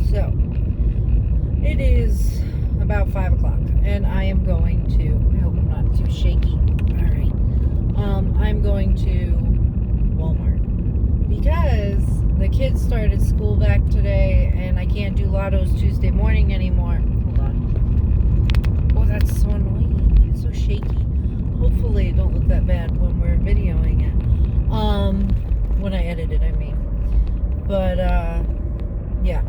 So, it is about 5 o'clock, and I am going to, I hope I'm not too shaky. Alright. I'm going to Walmart because the kids started school back today, and I can't do Lotto's Tuesday morning anymore. Hold on. Oh, that's so annoying. It's so shaky. Hopefully it don't look that bad when we're videoing it. When I edit it, I mean. But, yeah.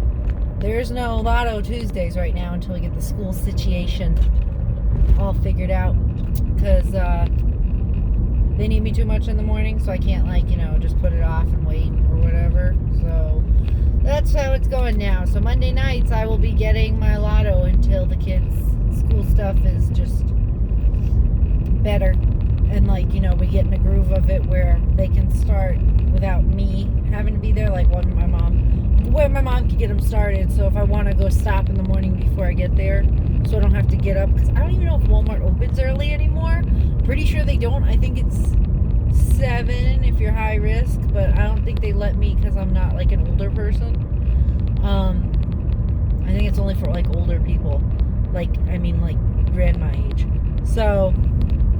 There's no Lotto Tuesdays right now until we get the school situation all figured out. Because, they need me too much in the morning, so I can't, just put it off and wait or whatever. So, that's how it's going now. So, Monday nights, I will be getting my Lotto until the kids' school stuff is just better. And, we get in a groove of it where they can start without me having to be there, where my mom can get them started. So if I want to go stop in the morning before I get there, so I don't have to get up, because I don't even know if Walmart opens early anymore. Pretty sure they don't. I think it's 7 if you're high risk, but I don't think they let me because I'm not an older person. I think it's only for older people, grandma age. So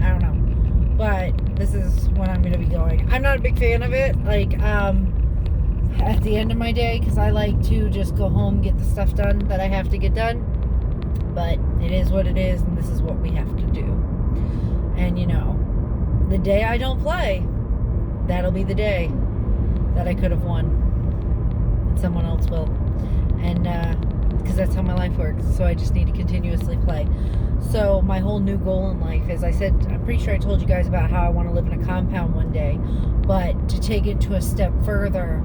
I don't know, but this is when I'm going to be going. I'm not a big fan of it. At the end of my day, because I like to just go home, get the stuff done that I have to get done. But it is what it is, and this is what we have to do. And the day I don't play, that'll be the day that I could have won, and someone else will. And because that's how my life works, so I just need to continuously play. So my whole new goal in life is, I'm pretty sure I told you guys about how I want to live in a compound one day, but to take it to a step further,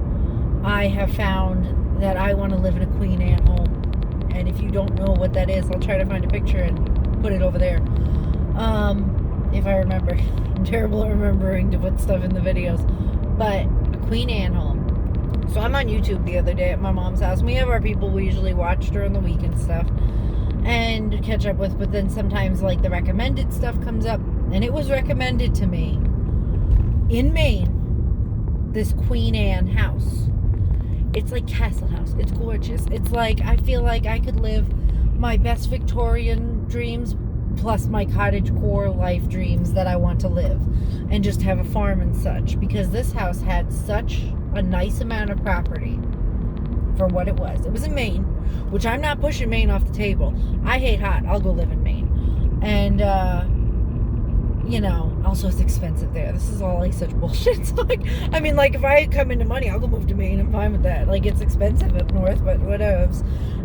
I have found that I want to live in a Queen Anne home. And if you don't know what that is, I'll try to find a picture and put it over there. If I remember. I'm terrible at remembering to put stuff in the videos. But a Queen Anne home. So I'm on YouTube the other day at my mom's house. We have our people we usually watch during the week and stuff and catch up with. But then sometimes the recommended stuff comes up. And it was recommended to me in Maine, this Queen Anne house. It's like Castle House. It's gorgeous. It's I feel like I could live my best Victorian dreams plus my cottagecore life dreams that I want to live, and just have a farm and such, because this house had such a nice amount of property for what it was. It was in Maine, which I'm not pushing Maine off the table. I hate hot. I'll go live in Maine. And, also it's expensive there. This is all such bullshit. So, if I come into money, I'll go move to Maine. I'm fine with that. It's expensive up north, but whatevs.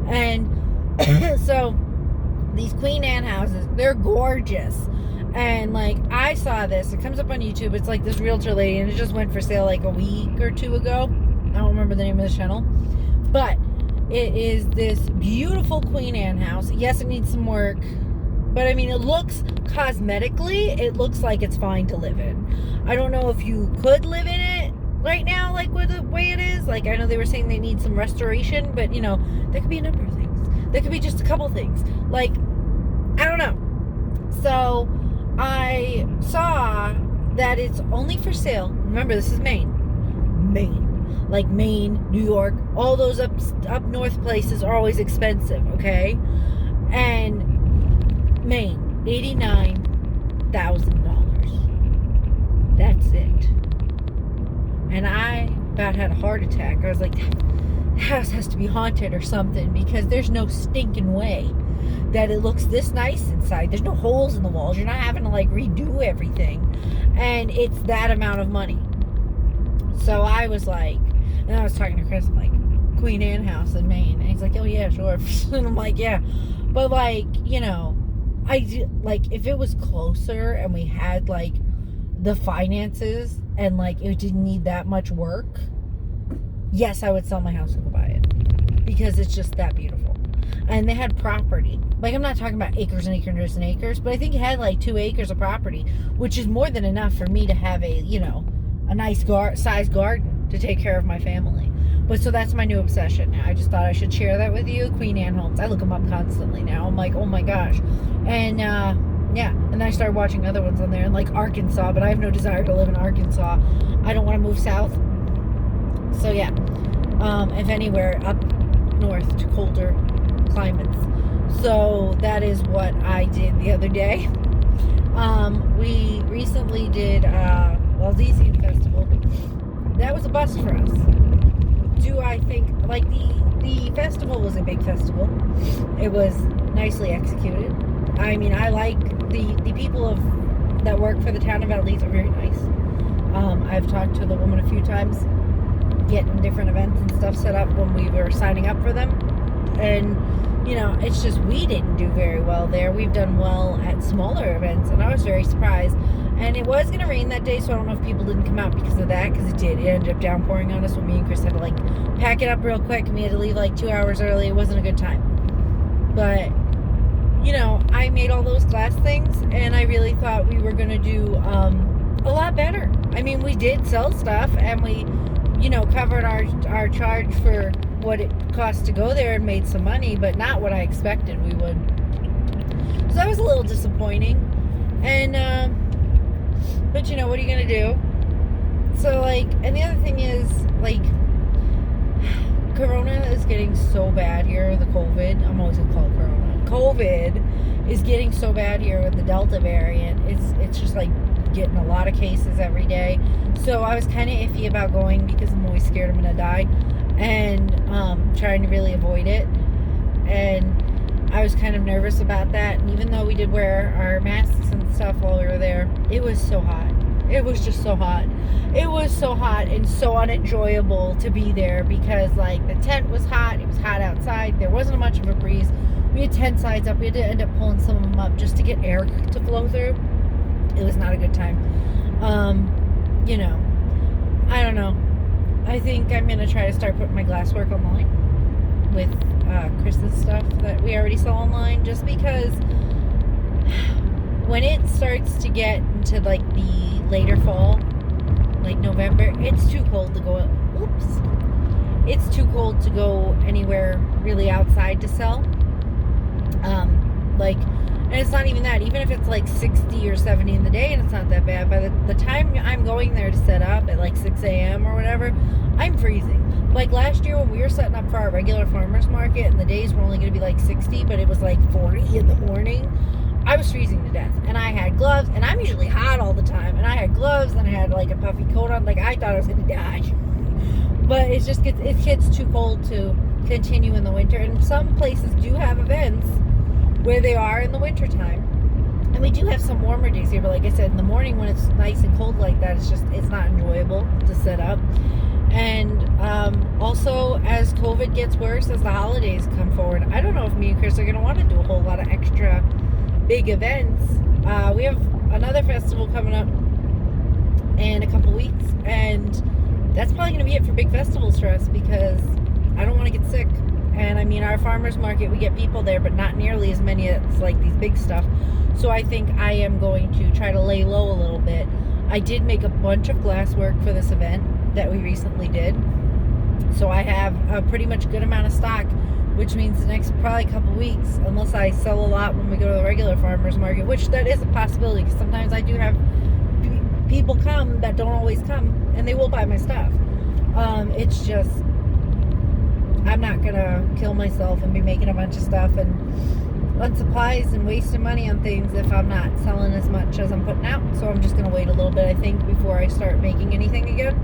And so these Queen Anne houses, they're gorgeous. And I saw this. It comes up on YouTube. It's this realtor lady, and it just went for sale a week or two ago. I don't remember the name of the channel, but it is this beautiful Queen Anne house. Yes, it needs some work. But, it looks, cosmetically, it looks like it's fine to live in. I don't know if you could live in it right now, with the way it is. I know they were saying they need some restoration, but, there could be a number of things. There could be just a couple things. I don't know. So, I saw that it's only for sale. Remember, this is Maine. Maine. Maine, New York, all those up north places are always expensive, okay? And Maine, $89,000. That's it. And I about had a heart attack. I was like, the house has to be haunted or something, because there's no stinking way that it looks this nice inside. There's no holes in the walls. You're not having to redo everything. And it's that amount of money. So I was and I was talking to Chris, Queen Anne house in Maine. And he's like, oh yeah, sure. And I'm like, yeah. But if it was closer and we had the finances and it didn't need that much work, yes, I would sell my house and go buy it, because it's just that beautiful. And they had property. I'm not talking about acres and acres and acres, but I think it had 2 acres of property, which is more than enough for me to have a nice sized garden to take care of my family. But so that's my new obsession now. I just thought I should share that with you. Queen Anne homes. I look them up constantly now. I'm like, oh my gosh. And yeah. And then I started watching other ones on there, and Arkansas, but I have no desire to live in Arkansas. I don't want to move south. So yeah. If anywhere up north to colder climates. So that is what I did the other day. We recently did DC Festival. That was a bust for us. Do I think, like, the festival was a big festival. It was nicely executed. I mean, I like the people that work for the town of Valdez are very nice. I've talked to the woman a few times, getting different events and stuff set up when we were signing up for them. And, you know, it's just we didn't do very well there. We've done well at smaller events, and I was very surprised. And it was going to rain that day, so I don't know if people didn't come out because of that, because it did. It ended up downpouring on us when me and Chris had to, like, pack it up real quick, and we had to leave, like, 2 hours early. It wasn't a good time. But, you know, I made all those glass things, and I really thought we were going to do a lot better. I mean, we did sell stuff, and we, you know, covered our charge for what it cost to go there and made some money, but not what I expected we would. So that was a little disappointing. And, but you know, what are you going to do? So, like, and the other thing is, like, Corona is getting so bad here, the COVID. I'm always going to call it Corona. COVID is getting so bad here with the Delta variant. It's just, like, getting a lot of cases every day. So I was kind of iffy about going because I'm always scared I'm going to die. And trying to really avoid it. And I was kind of nervous about that. And even though we did wear our masks and stuff while we were there, it was so hot. It was just so hot. It was so hot and so unenjoyable to be there because, like, the tent was hot. It was hot outside. There wasn't much of a breeze. We had tent sides up. We had to end up pulling some of them up just to get air to flow through. It was not a good time. You know, I don't know. I think I'm going to try to start putting my glasswork online with Chris's stuff that we already saw online, just because when it starts to get into, like, the later fall, like November, it's too cold to go, it's too cold to go anywhere really outside to sell. And it's not even that. Even if it's like 60 or 70 in the day and it's not that bad, by the time I'm going there to set up at like 6 a.m. or whatever, I'm freezing. Like last year when we were setting up for our regular farmer's market and the days were only going to be like 60, but it was like 40 in the morning, I was freezing to death. And I had gloves, and I'm usually hot all the time, and I had gloves and I had like a puffy coat on. Like, I thought I was going to die. But it gets too cold to continue in the winter. And some places do have events where they are in the winter time, and we do have some warmer days here, but like I said, in the morning when it's nice and cold like that, it's not enjoyable to set up. And also, as COVID gets worse, as the holidays come forward, I don't know if me and Chris are going to want to do a whole lot of extra big events. We have another festival coming up in a couple weeks, and that's probably going to be it for big festivals for us, because I don't want to get sick. And I mean, our farmers market, we get people there, but not nearly as many as like these big stuff. So I think I am going to try to lay low a little bit. I did make a bunch of glass work for this event that we recently did. So I have a pretty much good amount of stock, which means the next probably couple weeks, unless I sell a lot when we go to the regular farmers market, which that is a possibility, because sometimes I do have people come that don't always come, and they will buy my stuff. It's just, I'm not gonna kill myself and be making a bunch of stuff and on supplies and wasting money on things if I'm not selling as much as I'm putting out. So I'm just gonna wait a little bit, I think, before I start making anything again.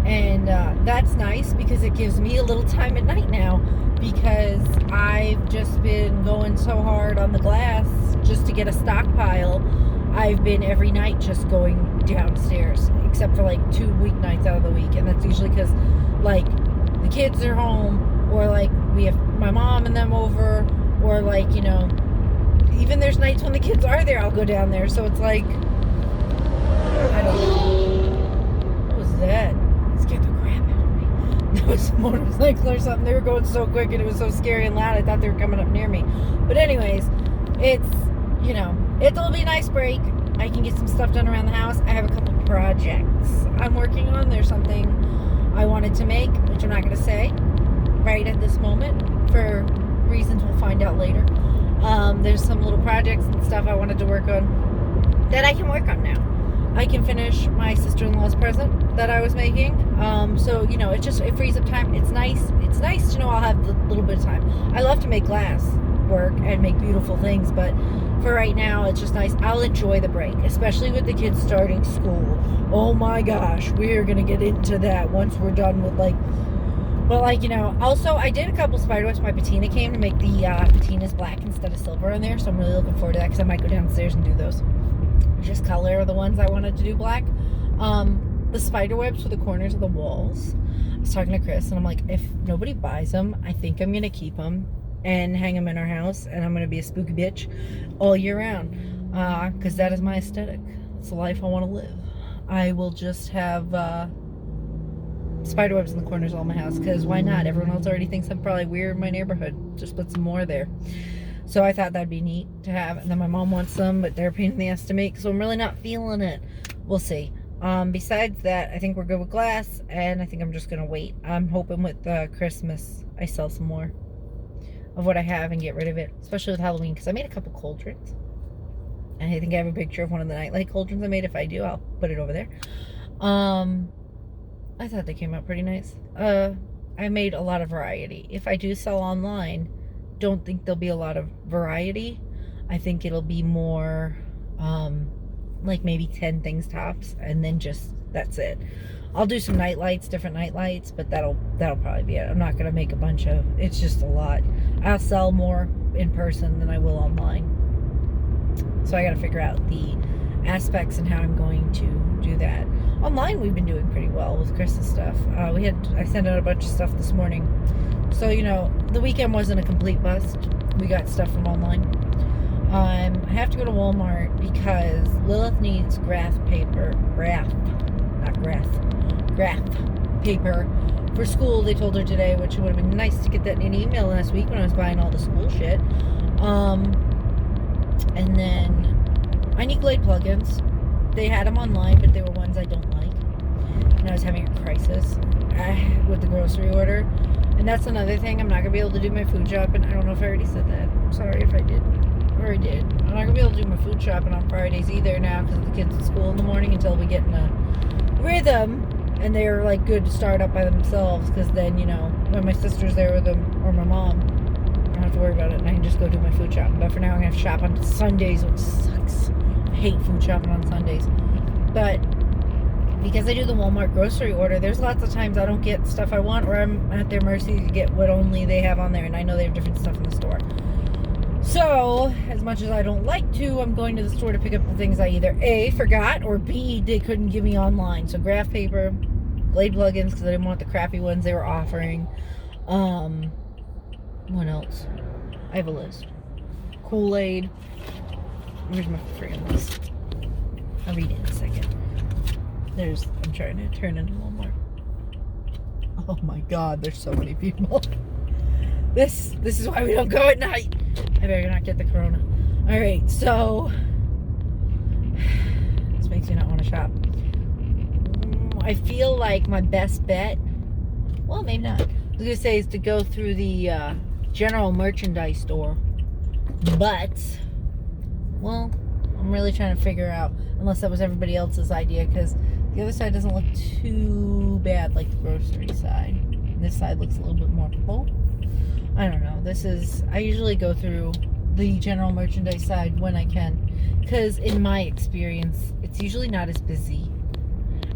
And that's nice, because it gives me a little time at night now, because I've just been going so hard on the glass just to get a stockpile. I've been every night just going downstairs, except for like 2 weeknights out of the week, and that's usually because like the kids are home, or like we have my mom and them over, or like, you know, even there's nights when the kids are there, I'll go down there. So it's like, I don't know. What was that? It scared the crap out of me. That was a motorcycle or something. They were going so quick and it was so scary and loud, I thought they were coming up near me. But anyways, it's, you know, it'll be a nice break. I can get some stuff done around the house. I have a couple projects I'm working on. There's something I wanted to make, which I'm not going to say right at this moment for reasons we'll find out later. There's some little projects and stuff I wanted to work on that I can work on now. I can finish my sister-in-law's present that I was making. So, you know, it frees up time. It's nice to know I'll have a little bit of time. I love to make glass work and make beautiful things, but for right now, it's just nice. I'll enjoy the break, especially with the kids starting school. Oh my gosh, we're going to get into that once we're done with also I did a couple spiderwebs. My patina came to make the patinas black instead of silver in there, so I'm really looking forward to that because I might go downstairs and do those. Just color the ones I wanted to do black. The spider webs for the corners of the walls. I was talking to Chris and I'm like, if nobody buys them, I think I'm gonna keep them and hang them in our house, and I'm gonna be a spooky bitch all year round, because that is my aesthetic. It's the life I want to live. I will just have spider webs in the corners of all my house, because why not? Everyone else already thinks I'm probably weird in my neighborhood. Just put some more there. So I thought that'd be neat to have. And then my mom wants some, but they're a pain in the ass to make, so I'm really not feeling it. We'll see. Besides that, I think we're good with glass, and I think I'm just gonna wait. I'm hoping with Christmas I sell some more of what I have and get rid of it, especially with Halloween, because I made a couple cauldrons. And I think I have a picture of one of the nightlight cauldrons I made. If I do, I'll put it over there. I thought they came out pretty nice. I made a lot of variety. If I do sell online, don't think there'll be a lot of variety. I think it'll be more like maybe 10 things tops, and then just that's it. I'll do some night lights, different night lights, but that'll probably be it. I'm not gonna make a bunch of, it's just a lot. I'll sell more in person than I will online. So I gotta figure out the aspects and how I'm going to do that. Online we've been doing pretty well with Chris's stuff. I sent out a bunch of stuff this morning. So, the weekend wasn't a complete bust. We got stuff from online. I have to go to Walmart because Lilith needs graph paper for school. They told her today, which would have been nice to get that in an email last week when I was buying all the school shit. And then I need Glade plugins. They had them online, but they were ones I don't like. And I was having a crisis with the grocery order. And that's another thing. I'm not going to be able to do my food shopping. I don't know if I already said that. I'm sorry if I didn't. Or I did. I'm not going to be able to do my food shopping on Fridays either now because the kids at school in the morning until we get in a rhythm. And they're like good to start up by themselves, because then, when my sister's there with them or my mom, I don't have to worry about it and I can just go do my food shopping. But for now, I'm going to have to shop on Sundays, which sucks. I hate food shopping on Sundays. But because I do the Walmart grocery order, there's lots of times I don't get stuff I want, or I'm at their mercy to get what only they have on there, and I know they have different stuff in the store. So, as much as I don't like to, I'm going to the store to pick up the things I either A, forgot, or B, they couldn't give me online. So graph paper, Glade plugins, because I didn't want the crappy ones they were offering. What else? I have a list. Kool-Aid. Where's my freaking list? I'll read it in a second. I'm trying to turn into Walmart. Oh my God, there's so many people. This is why we don't go at night. I better not get the corona. Alright, so this makes me not want to shop. I feel like my best bet, well, maybe not, I was going to say, is to go through the general merchandise store. But, well, I'm really trying to figure out, unless that was everybody else's idea, because the other side doesn't look too bad like the grocery side. This side looks a little bit more full. I don't know. I usually go through the general merchandise side when I can, because in my experience, it's usually not as busy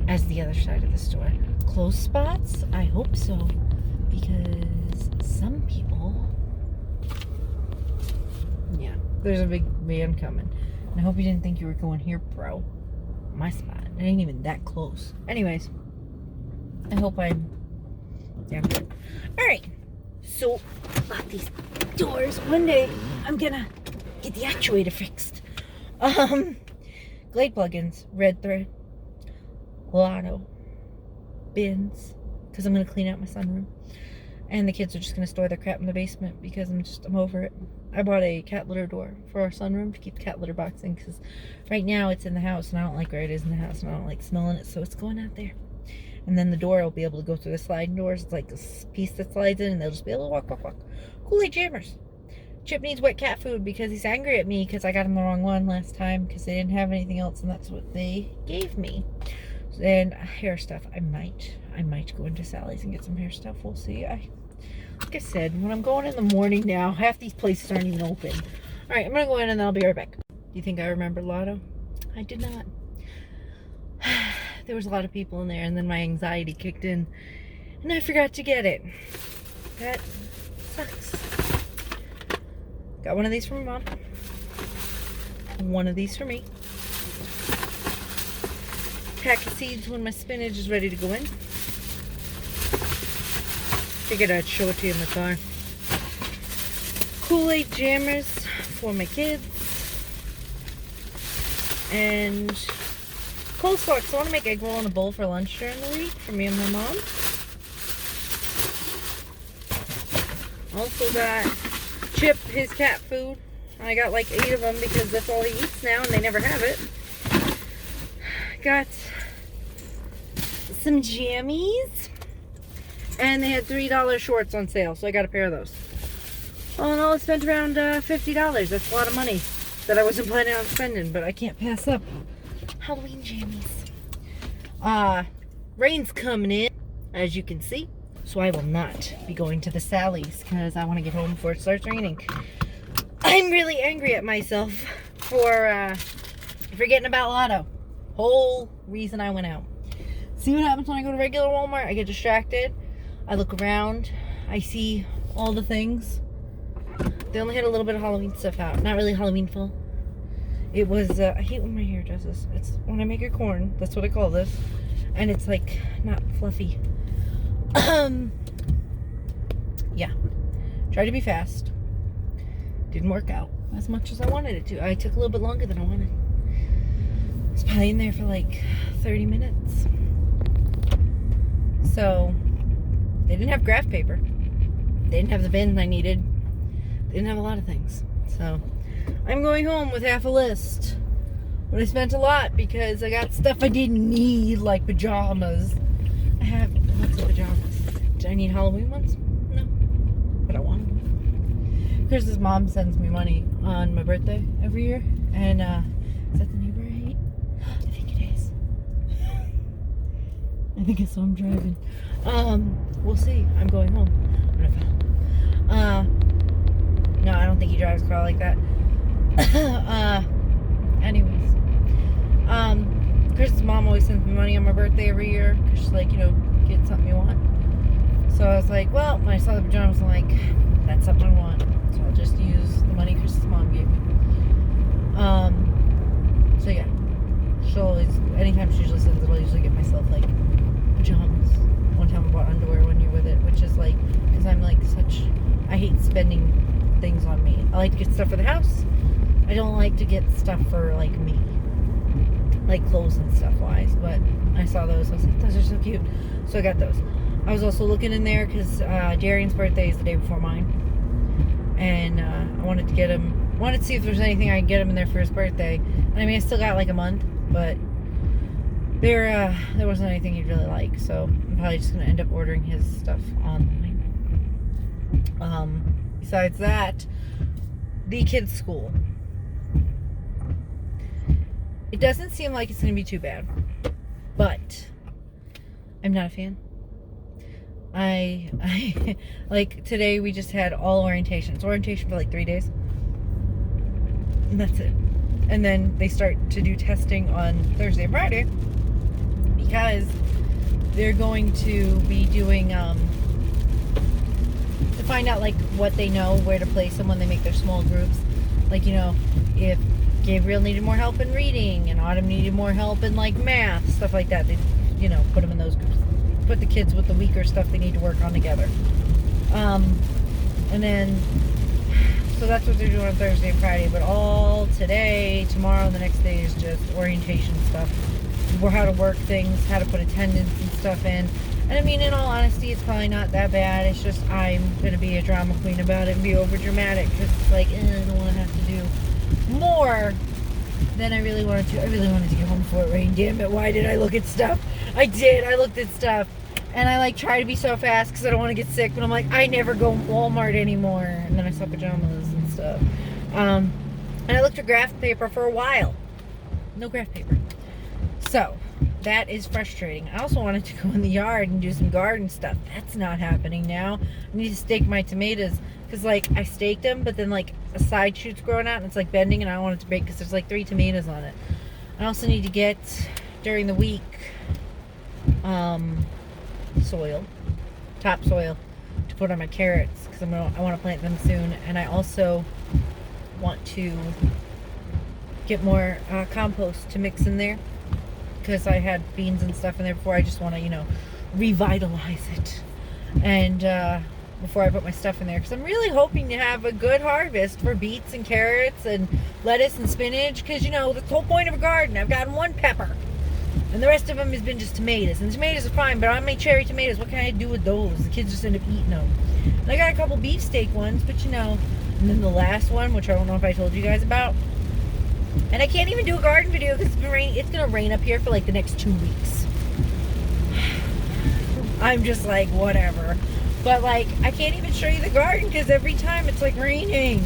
as the other side of the store. Close spots? I hope so, because some people, yeah, there's a big van coming. And I hope you didn't think you were going here, bro. My spot. It ain't even that close. Anyways, I hope I'm good. Alright. So, lock these doors. One day, I'm gonna get the actuator fixed. Glade plugins, red thread, lotto, bins, because I'm gonna clean out my sunroom. And the kids are just gonna store their crap in the basement because I'm over it. I bought a cat litter door for our sunroom to keep the cat litter box in, because right now it's in the house and I don't like where it is in the house and I don't like smelling it, so it's going out there. And then the door will be able to go through the sliding doors. It's like this piece that slides in, and they'll just be able to walk. Kool-Aid jammers. Chip needs wet cat food because he's angry at me because I got him the wrong one last time because they didn't have anything else, and that's what they gave me. And hair stuff. I might go into Sally's and get some hair stuff. We'll see. like I said, when I'm going in the morning now, half these places aren't even open. All right, I'm going to go in and then I'll be right back. Do you think I remembered Lotto? I did not. There was a lot of people in there, and then my anxiety kicked in, and I forgot to get it. That sucks. Got one of these from Mom. One of these for me. Pack of seeds when my spinach is ready to go in. Figured I'd show it to you in the car. Kool-Aid jammers for my kids. And coleslaw, because I want to make egg roll in a bowl for lunch during the week for me and my mom. Also got Chip, his cat food. I got like 8 of them because that's all he eats now and they never have it. Got some jammies. And they had $3 shorts on sale, so I got a pair of those. All in all, I spent around $50. That's a lot of money that I wasn't planning on spending, but I can't pass up Halloween jammies. Rain's coming in, as you can see, so I will not be going to the Sally's because I want to get home before it starts raining. I'm really angry at myself for forgetting about Lotto. Whole reason I went out. See what happens when I go to regular Walmart? I get distracted. I look around. I see all the things. They only had a little bit of Halloween stuff out. Not really Halloweenful. It was, I hate when my hair does this. It's when I make a corn. That's what I call this. And it's like, not fluffy. Yeah. Tried to be fast. Didn't work out as much as I wanted it to. I took a little bit longer than I wanted. I was probably in there for like 30 minutes. So, they didn't have graph paper. They didn't have the bins I needed. They didn't have a lot of things. So, I'm going home with half a list. But I spent a lot because I got stuff I didn't need, like pajamas. I have lots of pajamas. Do I need Halloween ones? No. But I want them. Chris's mom sends me money on my birthday every year. And, is that the neighbor I hate? I think it is. I think it's so I'm driving. We'll see. I'm going home. No, I don't think he drives a car like that. Anyways. Chris's mom always sends me money on my birthday every year. Because she's like, get something you want. So I was like, well, when I saw the pajamas, I'm like, that's something I want. So I'll just use the money Chris's mom gave me. So yeah. She'll always, anytime she usually sends it, I'll usually get myself like pajamas. One time I bought underwear one year with it, which is like, because I'm like I hate spending things on me. I like to get stuff for the house. I don't like to get stuff for like me, like clothes and stuff wise, but I saw those. I was like, those are so cute. So I got those. I was also looking in there because Darian's birthday is the day before mine. And I wanted to see if there's anything I could get him in there for his birthday. And I mean, I still got like a month, but there wasn't anything he'd really like. So I'm probably just going to end up ordering his stuff online. Besides that, the kids' school. It doesn't seem like it's going to be too bad, but I'm not a fan. I like today we just had all orientation. It's orientation for like 3 days. And that's it. And then they start to do testing on Thursday and Friday because they're going to be doing to find out like what they know, where to place them when they make their small groups. Like, if Gabriel needed more help in reading and Autumn needed more help in like math, stuff like that, they put them in those groups. Put the kids with the weaker stuff they need to work on together. And then, so that's what they're doing on Thursday and Friday. But all today, tomorrow, and the next day is just orientation stuff. How to work things, how to put attendance and stuff in. And I mean, in all honesty, it's probably not that bad. It's just I'm going to be a drama queen about it and be over dramatic. Because it's like, I don't want to have to do more than I really wanted to. I really wanted to get home before it rained. Damn it, why did I look at stuff? I did. I looked at stuff. And I try to be so fast because I don't want to get sick. But I'm like, I never go Walmart anymore. And then I saw pajamas and stuff. And I looked at graph paper for a while. No graph paper. So, that is frustrating. I also wanted to go in the yard and do some garden stuff. That's not happening now. I need to stake my tomatoes because, like, I staked them, but then, like, a side shoot's growing out and it's, like, bending, and I don't want it to break because there's, like, 3 tomatoes on it. I also need to get, during the week, soil, topsoil, to put on my carrots because I want to plant them soon. And I also want to get more compost to mix in there because I had beans and stuff in there before. I just want to, revitalize it. And before I put my stuff in there, because I'm really hoping to have a good harvest for beets and carrots and lettuce and spinach, because, the whole point of a garden, I've gotten 1 pepper. And the rest of them has been just tomatoes. And tomatoes are fine, but I make cherry tomatoes. What can I do with those? The kids just end up eating them. And I got a couple beefsteak ones, but And then the last one, which I don't know if I told you guys about. And I can't even do a garden video because it's been raining. It's going to rain up here for like the next 2 weeks. I'm just like, whatever. But like, I can't even show you the garden because every time it's like raining.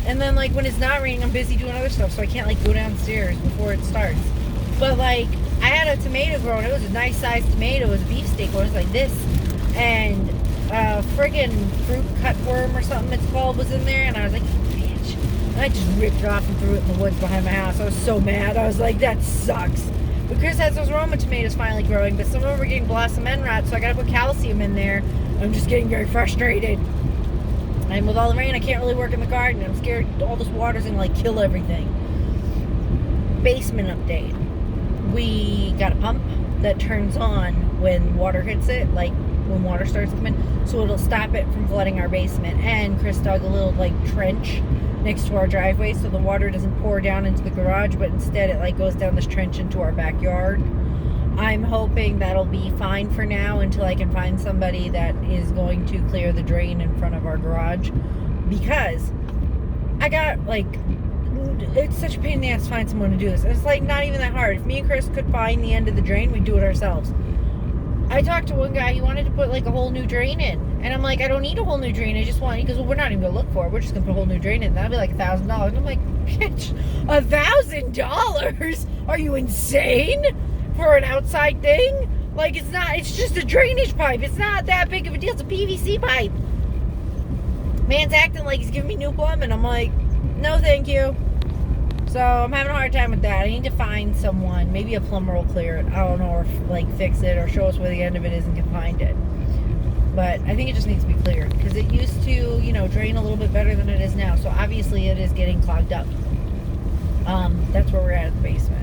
And then like when it's not raining, I'm busy doing other stuff. So I can't like go downstairs before it starts. But like, I had a tomato growing. It was a nice sized tomato. It was a beefsteak one. It was like this. And friggin' fruit cutworm or something it's called was in there. And I was like, bitch. And I just ripped it off and threw it in the woods behind my house. I was so mad. I was like, that sucks. But Chris has those Roma tomatoes finally growing. But some of them are getting blossom end rot. So I got to put calcium in there. I'm just getting very frustrated. And with all the rain, I can't really work in the garden. I'm scared all this water's going to like kill everything. Basement update. We got a pump that turns on when water hits it, like when water starts coming, so it'll stop it from flooding our basement. And Chris dug a little like trench next to our driveway so the water doesn't pour down into the garage, but instead it like goes down this trench into our backyard. I'm hoping that'll be fine for now until I can find somebody that is going to clear the drain in front of our garage, because I got like, it's such a pain in the ass to find someone to do this. It's like not even that hard. If me and Chris could find the end of the drain, we'd do it ourselves. I talked to one guy, he wanted to put like a whole new drain in. And I'm like, I don't need a whole new drain. I just want, he goes, well, we're not even going to look for it. We're just going to put a whole new drain in. That'll be like $1,000. And I'm like, bitch, $1,000? Are you insane? For an outside thing? Like, it's just a drainage pipe. It's not that big of a deal. It's a PVC pipe. Man's acting like he's giving me new plumbing. I'm like, no thank you. So I'm having a hard time with that. I need to find someone. Maybe a plumber will clear it. I don't know, or like fix it or show us where the end of it is and can find it. But I think it just needs to be cleared because it used to, drain a little bit better than it is now. So obviously it is getting clogged up. That's where we're at the basement.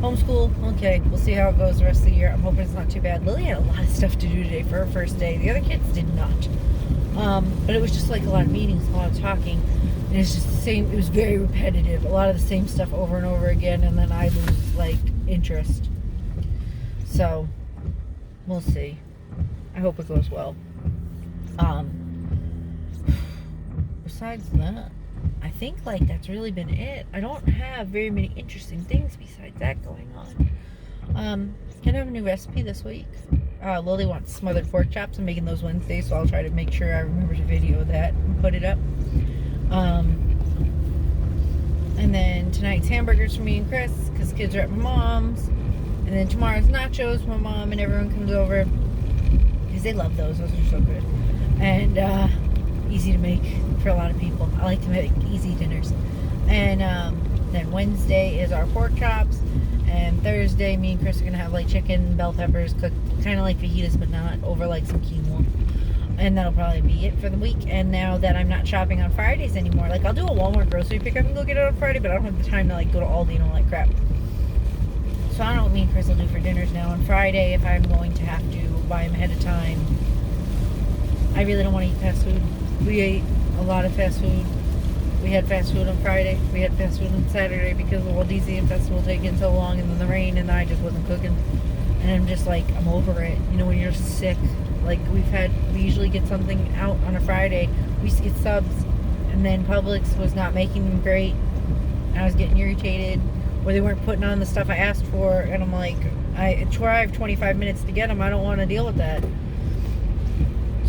Homeschool, okay, we'll see how it goes the rest of the year. I'm hoping it's not too bad. Lily had a lot of stuff to do today for her first day. The other kids did not. But it was just like a lot of meetings, a lot of talking. And it's just the same, it was very repetitive. A lot of the same stuff over and over again. And then I lose, like, interest. So, we'll see. I hope it goes well. Besides that, I think like that's really been it. I don't have very many interesting things besides that going on. Can I have a new recipe this week? Lily wants smothered pork chops. I'm making those Wednesday, so I'll try to make sure I remember to video that and put it up. And then tonight's hamburgers for me and Chris, because kids are at my mom's. And then tomorrow's nachos for my mom and everyone comes over, because they love those. Those are so good. And easy to make for a lot of people. I like to make easy dinners. And then Wednesday is our pork chops. And Thursday, me and Chris are going to have like chicken, bell peppers, cooked kind of like fajitas, but not over like some quinoa. And that'll probably be it for the week. And now that I'm not shopping on Fridays anymore, like I'll do a Walmart grocery pickup and go get it on Friday, but I don't have the time to like go to Aldi and all that crap. So I don't know what me and Chris will do for dinners now on Friday if I'm going to have to buy them ahead of time. I really don't want to eat fast food. We ate a lot of fast food. We had fast food on Friday. We had fast food on Saturday because the Walt Disney Festival taking so long and then the rain and I just wasn't cooking. And I'm just like, I'm over it. When you're sick, like we usually get something out on a Friday. We used to get subs and then Publix was not making them great. I was getting irritated or they weren't putting on the stuff I asked for and I'm like, I drive 25 minutes to get them. I don't want to deal with that.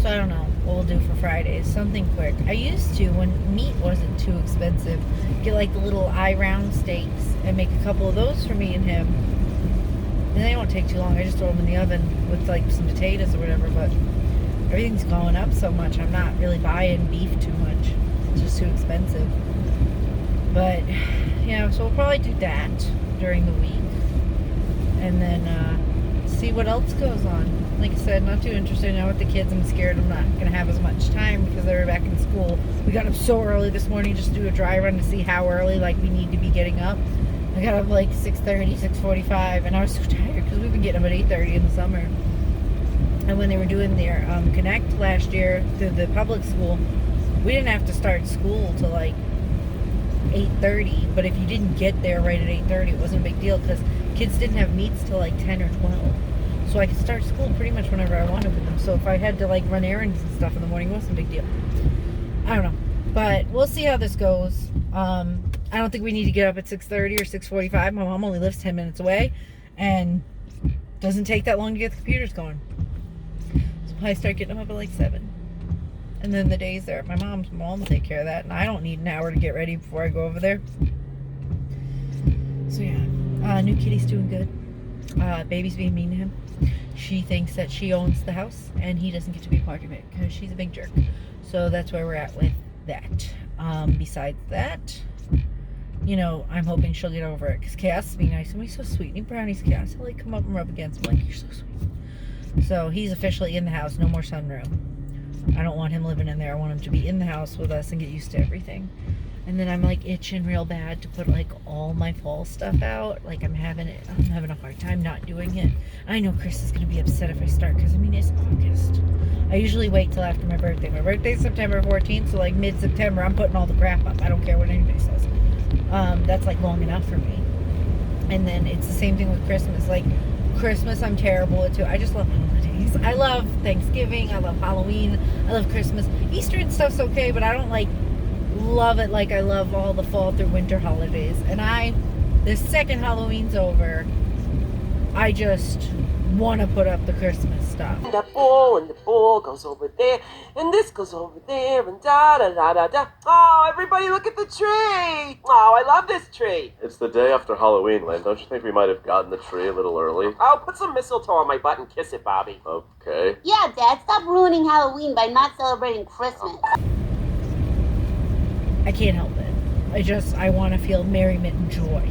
So I don't know what we'll do for Fridays. Something quick. I used to, when meat wasn't too expensive, get like the little eye round steaks and make a couple of those for me and him. And they don't take too long. I just throw them in the oven with like some potatoes or whatever. But everything's going up so much. I'm not really buying beef too much. It's just too expensive. But yeah, so we'll probably do that during the week, and then see what else goes on. Like I said, not too interested now with the kids. I'm scared I'm not gonna have as much time because they're back in school. We got up so early this morning just to do a dry run to see how early like we need to be getting up. I got up like 6:30, 6:45, and I was so tired because we've been getting up at 8:30 in the summer. And when they were doing their Connect last year through the public school, we didn't have to start school till like 8:30. But if you didn't get there right at 8:30, it wasn't a big deal because kids didn't have meets till like 10 or 12. So I could start school pretty much whenever I wanted with them. So if I had to like run errands and stuff in the morning, it wasn't a big deal. I don't know. But we'll see how this goes. I don't think we need to get up at 6:30 or 6:45. My mom only lives 10 minutes away and doesn't take that long to get the computers going. So I start getting them up at like 7. And then the days there at my mom's, mom will take care of that. And I don't need an hour to get ready before I go over there. So yeah, new kitty's doing good. Baby's being mean to him. She thinks that she owns the house and he doesn't get to be a part of it because she's a big jerk. So that's where we're at with that. Besides that, you know, I'm hoping she'll get over it because Cass is being nice and he's so sweet. And he brownies Cass. He'll like come up and rub against him like, you're so sweet. So he's officially in the house. No more sunroom. I don't want him living in there. I want him to be in the house with us and get used to everything. And then I'm like itching real bad to put like all my fall stuff out. Like I'm having a hard time not doing it. I know Chris is gonna be upset if I start because I mean it's August. I usually wait till after my birthday. My birthday's September 14th, so like mid-September I'm putting all the crap up. I don't care what anybody says. That's like long enough for me. And then it's the same thing with Christmas. Like Christmas I'm terrible at too. I just love holidays. I love Thanksgiving, I love Halloween, I love Christmas. Easter and stuff's okay, but I don't like love it like I love all the fall through winter holidays. And the second Halloween's over, I just want to put up the Christmas stuff. And the ball goes over there, and this goes over there, and da da da da da. Oh, everybody look at the tree! Oh, I love this tree. It's the day after Halloween, Lynn. Don't you think we might have gotten the tree a little early? Oh, put some mistletoe on my butt and kiss it, Bobby. Okay. Yeah, Dad, stop ruining Halloween by not celebrating Christmas. I can't help it. I want to feel merriment and joy.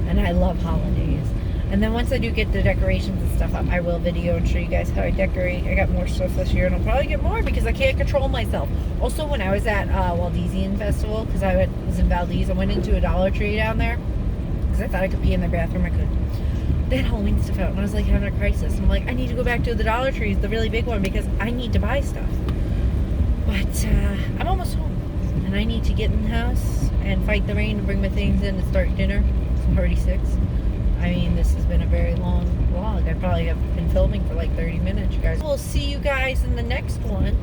And I love holidays. And then once I do get the decorations and stuff up, I will video and show you guys how I decorate. I got more stuff this year, and I'll probably get more because I can't control myself. Also, when I was at Waldesian Festival, because I was in Valdez, I went into a Dollar Tree down there because I thought I could pee in their bathroom. I could. They had Halloween stuff out, and I was like having a crisis. I'm like, I need to go back to the Dollar Tree, the really big one, because I need to buy stuff. But I'm almost home, and I need to get in the house and fight the rain and bring my things in and start dinner. It's already 6. I mean, this has been a very long vlog. I probably have been filming for like 30 minutes, you guys. We'll see you guys in the next one.